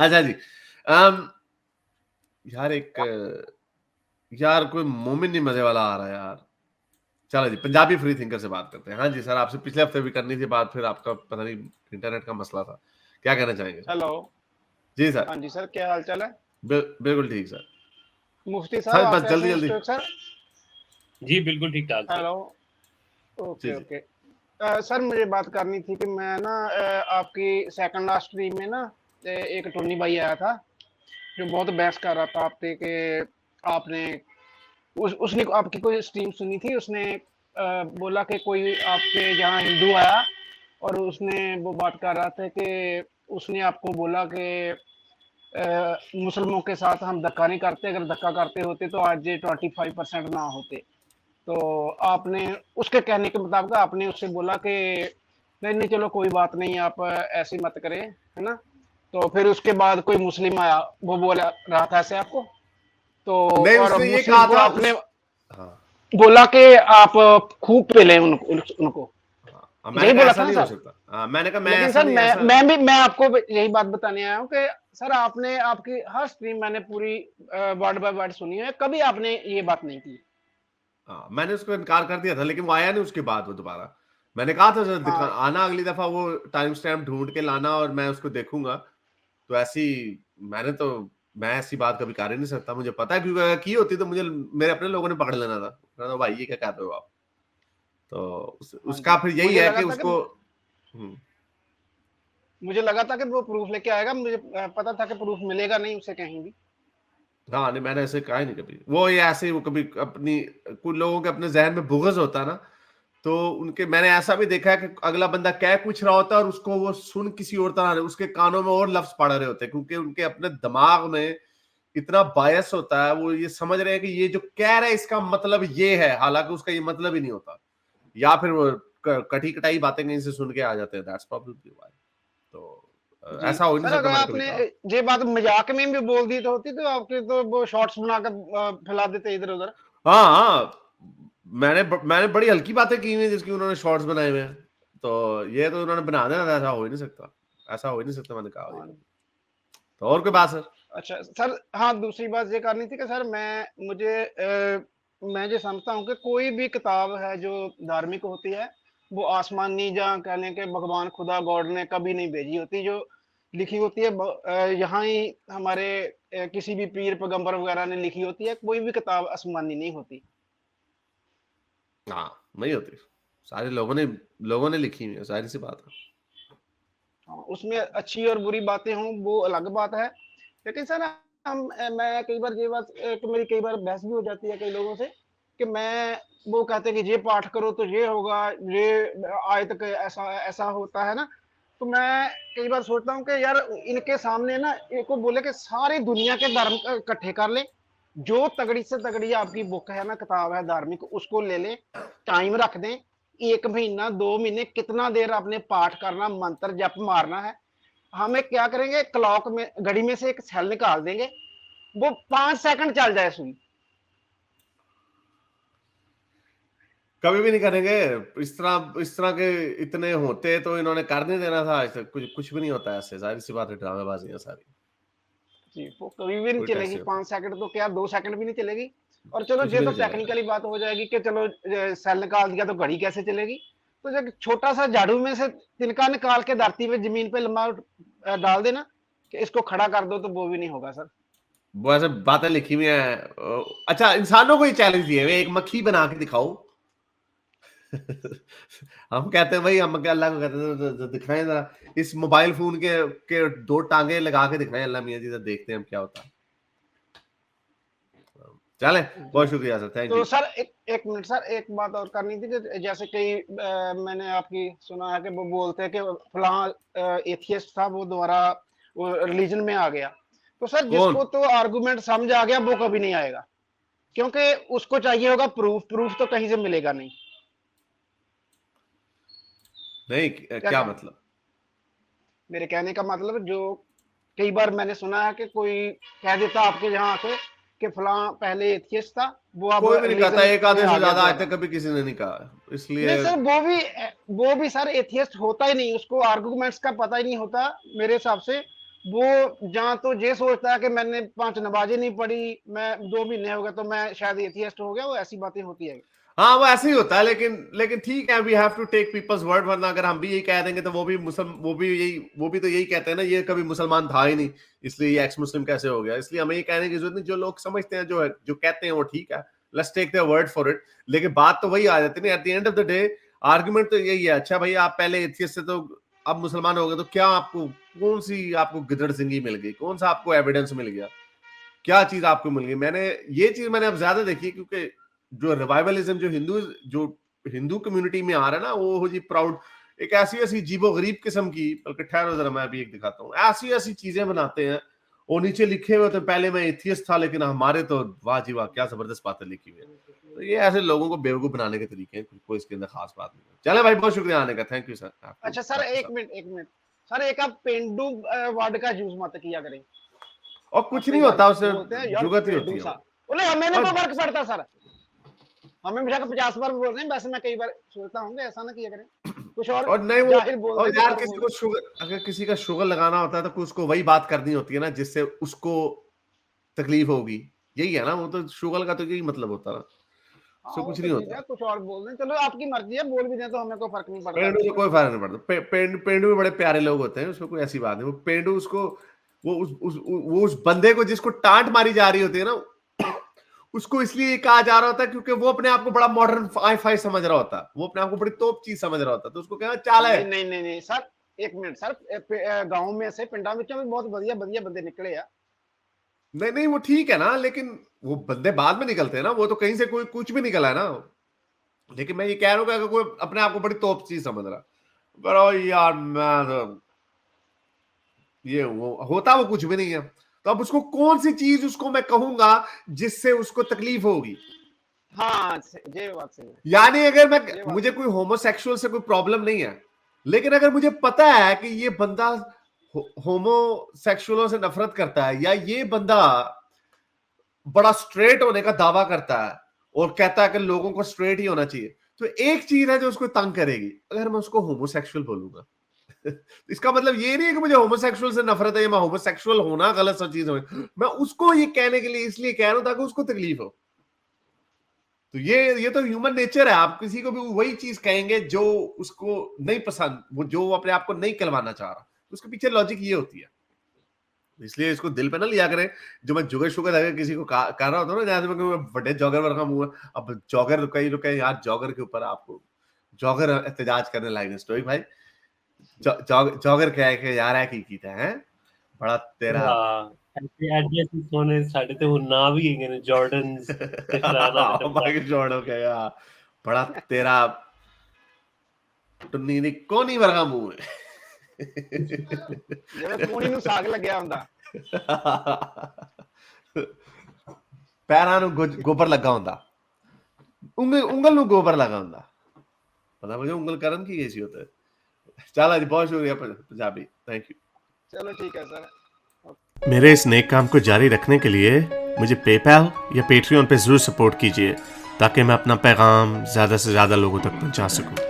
अच्छा जी। अम, यार यार कोई मोमिन नहीं मजे वाला आ रहा है यार। चलो जी, पंजाबी फ्री थिंकर से बात करते हैं। हाँ जी सर, आपसे पिछले हफ्ते भी करनी थी बात, फिर आपका पता नहीं इंटरनेट का मसला था। क्या कहना चाहेंगे सर? हेलो। जी सर। हाँ जी सर, क्या हाल चाल है? बिल्कुल ठीक सर। मुफ्ती साहब, सर आप बस कैसे जल्दी हैं? जल्दी। Stock sir. जी बिल्कुल ठीक ठाक सर। हेलो। जी ओके जी। ओके। सर मुझे बात करनी थी कि मैं ना आपकी सेकंड लास्ट स्ट्रीम में ना एक टोनी भाई आया था जो बहुत बहस कर रहा था आपके कि आपने उसने आपकी कोई स्ट्रीम सुनी थी। उसने बोला कि कोई आपके यहाँ हिंदू आया और उसने वो बात कर रहा था कि उसने आपको बोला कि मुसलमानों के साथ हम धक्का नहीं करते, अगर धक्का करते होते तो आज ये 25% ना होते। तो आपने उसके कहने के मुताबिक आपने उससे बोला कि नहीं नहीं चलो कोई बात नहीं, आप ऐसे मत करें, है ना। तो फिर उसके बाद कोई मुस्लिम आया, वो बोला रहा था ऐसे आपको। तो नहीं, और उसने ये मुस्लिम कहा को था आपने हाँ बोला कि आप खूब पेले उनको, हाँ, मैंने यही कहा बोला ऐसा था ना नहीं हो सर। सकता। हाँ, मैंने कहा मैं लेकिन ऐसा सर नहीं मैं ऐसा। मैं भी मैं आपको यही बात बताने आया हूँ कि सर आपने आपकी हर स्ट्रीम मैंने पूरी वर्ड बाय वर्ड सुनी है, कभी आपने ये बात नहीं की। हाँ, मैंने उसको इनकार कर दिया था, लेकिन वो आया नहीं उसके बाद वो दोबारा। मैंने कहा था सर हाँ आना अगली दफा, वो टाइम स्टैम्प ढूंढ के लाना और मैं उसको देखूंगा। तो ऐसी मैंने तो मैं ऐसी बात कभी कर ही नहीं सकता। मुझे पता है, क्योंकि अगर की होती तो मुझे मेरे अपने लोगों ने पकड़ लेना था, कहना, भाई ये क्या कर रहे हो आप। तो हाँ उसका जी, फिर यही है कि उसको मुझे लगा था कि वो प्रूफ लेके आएगा। मुझे पता था कि प्रूफ मिलेगा नहीं उसे कहीं भी। हाँ नहीं, मैंने ऐसे कहा ही नहीं कभी। वो ये ऐसे ही वो कभी अपनी कुछ लोगों के अपने जहन में बुग़्ज़ होता है ना, तो उनके मैंने ऐसा भी देखा है कि अगला बंदा कह कुछ रहा होता है और उसको वो सुन किसी और तरह, उसके कानों में और लफ्ज पड़ रहे होते हैं, क्योंकि उनके अपने दिमाग में इतना बायस होता है। वो ये समझ रहे हैं कि ये जो कह रहा है इसका मतलब ये है, हालांकि उसका ये मतलब ही नहीं होता। या फिर वो कटी कटाई बातें कहीं से सुन के आ जाते हैं। That's problem why. तो जी ऐसा हो ही नहीं सर, सकता, अगर मैंने कभी आपने कहा। ये बात मजाक में भी बोल दी तो होती तो आपके तो वो शॉर्ट्स बनाकर फैला देते इधर उधर। हाँ हाँ, मैंने बड़ी हल्की बातें की हुई हैं जिसकी उन्होंने शॉर्ट्स बनाए हुए हैं। तो ये तो उन्होंने बना देना था, ऐसा हो ही नहीं सकता। ऐसा हो ही नहीं सकता, मैंने कहा ये हाँ कभी। तो और कोई जी। बात सर? अच्छा सर, हाँ दूसरी बात ये करनी थी कि सर मैं जो समझता हूँ कि कोई भी किताब है जो धार्मिक होती है, वो आसमानी जहाँ कह लें कि भगवान खुदा गॉड ने कभी नहीं भेजी होती। जो लिखी होती है यहाँ ही हमारे किसी भी पीर पैगंबर वगैरह ने लिखी होती है। कोई भी किताब आसमानी नहीं होती। हाँ, नहीं होती। सारे लोगों ने लिखी हुई है, सारी सी बात है। हाँ, उसमें अच्छी और बुरी बातें हों वो अलग बात है। लेकिन सर मैं कई बार ये बात मेरी कई बार बहस भी हो जाती है कई लोगों से कि मैं वो कहते हैं कि ये पाठ करो तो ये होगा, ये आयत के ऐसा ऐसा होता है ना। तो मैं कई बार सोचता हूँ कि यार इनके सामने ना इनको बोले कि सारी दुनिया के धर्म इकट्ठे कर ले, जो तगड़ी से तगड़ी आपकी बुक है ना, किताब है धार्मिक, उसको ले लें, टाइम रख दें, 1 महीना 2 महीने कितना देर आपने पाठ करना, मंत्र जप मारना है। हमें क्या करेंगे, क्लॉक में घड़ी में से एक सेल निकाल देंगे, वो 5 सेकंड चल जाए सुई। कभी भी नहीं करेंगे। इस तरह के इतने होते तो इन्होंने कर नहीं देना था। ऐसे कुछ कुछ भी नहीं होता ऐसे, सारी सी बात है, ड्रामेबाजी है सारी। जी, वो कभी भी नहीं कोई टेस्ट चलेगी। नहीं होता। 5 सेकंड तो क्या, 2 सेकंड भी नहीं चलेगी। और चलो कुछ ये भी तो नहीं चलेगा। टेक्निकली बात हो जाएगी कि चलो सेल निकाल दिया तो घड़ी कैसे चलेगी। तो जब छोटा सा झाड़ू में से तिनका निकाल के धरती पे जमीन पे लंबा डाल देना कि इसको खड़ा कर दो, तो वो भी नहीं होगा सर। वो ऐसे बातें लिखी हुई हैं। अच्छा, इंसानों को ही चैलेंज दिए हुए, एक मक्खी बना के दिखाओ। हम कहते हैं भाई, हम क्या अल्लाह को कहते हैं, दिखाएं जरा इस मोबाइल फोन के दो टांगे लगा के दिखाएं अल्लाह मियां जी, तो देखते हैं हम क्या होता है। चले, जी। बहुत शुक्रिया सर, थैंक तो यू। सर एक मिनट सर, एक बात और करनी थी कि जैसे कई मैंने आपकी सुना है कि वो बोलते हैं कि फलां एथियस्ट था, वो दोबारा वो रिलीजन में आ गया। तो सर कौन? जिसको तो आर्गुमेंट समझ आ गया वो कभी नहीं आएगा, क्योंकि उसको चाहिए होगा प्रूफ। प्रूफ तो कहीं से मिलेगा नहीं। नहीं, क्या क्या कहें, मतलब? मेरे कहने का मतलब, जो कई बार मैंने सुना है कि कोई कह देता आपके यहाँ आके कि फलां पहले एथियस्ट था, वो अब कोई भी नहीं कहता, रिलीजन एक में आधे आ से गया ज्यादा आज दोबारा। तक कभी किसी ने नहीं कहा, नहीं इसलिए। सर, वो भी सर एथियस्ट होता ही नहीं, उसको आर्गुमेंट्स का पता ही नहीं होता मेरे हिसाब से। वो जहाँ तो ये सोचता है कि मैंने 5 नमाज़ें नहीं पढ़ी, मैं 2 महीने हो गए तो मैं शायद एथियस्ट हो गया, वो ऐसी बातें होती है। हाँ वो ऐसे ही होता है, लेकिन लेकिन ठीक है, we have to take people's word, वरना अगर हम भी यही कह देंगे तो वो भी तो यही कहते हैं ना, ये कभी मुसलमान था ही नहीं इसलिए ये एक्स मुस्लिम कैसे हो गया। इसलिए हमें ये कहने की जरूरत नहीं, जो लोग समझते हैं, जो कहते हैं वो ठीक है, let's take their word for it. लेकिन बात तो वही आ जाती है, at the end of the day argument तो यही है, अच्छा भाई आप पहले एथियस्ट से तो अब मुसलमान हो गए, तो क्या आपको कौन सी आपको गिदड़ सिंगी मिल गई, कौन सा आपको एविडेंस मिल गया, क्या चीज आपको मिल गई। ये चीज मैंने अब ज्यादा देखी है, क्योंकि जो रिवाइवलिज्म जो हिंदू कम्युनिटी में आ रहा है ना, वो हो जी प्राउड, एक ऐसी ऐसी जीबो गरीब किस्म की, बल्कि ठहरो जरा मैं अभी एक दिखाता हूँ, ऐसी ऐसी चीजें बनाते हैं और नीचे लिखे हुए थे पहले मैं एथियस्ट था, लेकिन हमारे तो वाह जी वाह क्या जबरदस्त बातें लिखी हुई है। तो ये ऐसे लोगों को बेवकूफ बनाने के तरीके हैं, कोई इसके अंदर खास बात नहीं है। चले भाई, बहुत शुक्रिया आने का, थैंक यू सर। अच्छा सर, एक मिनट सर, एक आप पेंडू वर्ड का यूज मत किया करें। और कुछ नहीं होता, उससे बोलते हैं यार जुगत ही पेंडू होती है। सा, बोले हमें नहीं और तो फर्क पड़ता सर, हमें बेशक 50 बार बोल रहे हैं, वैसे मैं कई बार सोचता हूँ कि ऐसा ना किया करें, कुछ और नहीं वो, जाहिर बोल और दें तो यार सर किसी वो को शुगर, अगर किसी का शुगर लगाना होता है तो उसको वही बात करनी होती है ना जिससे उसको तकलीफ होगी, यही है ना, वो तो शुगर का तो यही मतलब होता है ना, हाँ उससे वो कुछ तो नहीं ठीक है, होता। कुछ और बोल दें, चलो आपकी मर्जी है, बोल भी दें तो हमें कोई फर्क नहीं पड़ता पेंडू से वैसे। कोई फर्क नहीं पड़ता, पेंडू भी बड़े प्यारे लोग होते हैं, उसमें कोई ऐसी बात नहीं। वो पेंडू उसको, वो उस बंदे को जिसको टांट मारी जा रही होती है ना, उसको इसलिए कहा जा रहा होता है क्योंकि वो अपने आप को बड़ा मॉडर्न फाई फाई समझ रहा होता है, वो अपने आप को बड़ी तोप चीज समझ रहा होता है, तो उसको कहना चाल है। नहीं सर, एक मिनट सर, गांव में से पिंडा में भी बहुत बढ़िया बढ़िया बंदे निकले यार। नहीं नहीं वो ठीक है ना, लेकिन वो बंदे बाद में निकलते हैं ना, वो तो कहीं से कोई कुछ भी निकला है ना। लेकिन मैं ये कह रहा हूँ कि अगर कोई अपने आप को बड़ी तोप चीज समझ रहा, करो यार मैं ये वो होता वो कुछ भी नहीं है, तो अब उसको कौन सी चीज उसको मैं कहूंगा जिससे उसको तकलीफ होगी। हाँ ये बात सही है। यानी अगर ये मुझे बात कोई होमोसेक्सुअल से कोई प्रॉब्लम नहीं है, लेकिन अगर मुझे पता है कि ये बंदा होमोसेक्सुअलों से नफरत करता है, या ये बंदा बड़ा स्ट्रेट होने का दावा करता है और कहता है कि लोगों को स्ट्रेट ही होना चाहिए, तो एक चीज है जो उसको तंग करेगी, अगर मैं उसको होमोसेक्सुअल बोलूंगा। इसका मतलब ये नहीं है कि मुझे होमोसेक्सुअल से नफरत है, या मैं होमोसेक्सुअल होना गलत सब चीज हो, मैं उसको ये कहने के लिए इसलिए कह रहा हूं ताकि उसको तकलीफ हो। तो ये तो ह्यूमन नेचर है, आप किसी को भी वही चीज कहेंगे जो उसको नहीं पसंद, वो जो अपने आप को नहीं कहलवाना चाह रहा, तो उसके पीछे लॉजिक ये होती है। इसलिए इसको दिल पे ना लिया करें, जो मैं जुगर शुगर अगर किसी को कर रहा होता हूँ ना, जैसे मैं बड़े जॉगर वर्ग का मुंह है, अब जॉगर कई लोग कहें यार जॉगर के ऊपर आपको जॉगर एहतजाज करने लायक स्टोरी भाई, जॉगर क्या है कि यार है की कीता है बड़ा तेरा ਐਡੇ ਅਸੀਂ ਸੋਨੇ ਸਾਡੇ ਤੇ ਹੁਣ ਨਾ ਵੀ ਹੈਗੇ ਨੇ ਜਾਰਡਨਸ ਤੇ ਫਲਾਣਾ ਤੇ माइकल जॉर्डन हो गया, बड़ा तेरा टुन्नी दी कोनी वर्गा मुंह है। ਜਿਵੇਂ ਕੂਣੀ ਨੂੰ ਸਾਗ ਲੱਗਿਆ ਹੁੰਦਾ। ਪੈਰਾਂ ਨੂੰ ਗੋਬਰ ਲੱਗਾ ਹੁੰਦਾ, ਉਂਗਲ ਨੂੰ ਗੋਬਰ लगा ਹੁੰਦਾ, पता मुझे ਉਂਗਲ ਕਰਨ ਕੀ ऐसी होता है। चल आज बहुत शुक्रिया पंजाबी, थैंक यू। चलो ठीक है सर। मेरे इस नेक काम को जारी रखने के लिए मुझे पेपैल या पेट्रियन पे जरूर सपोर्ट कीजिए, ताकि मैं अपना पैगाम ज़्यादा से ज़्यादा लोगों तक पहुंचा सकूं।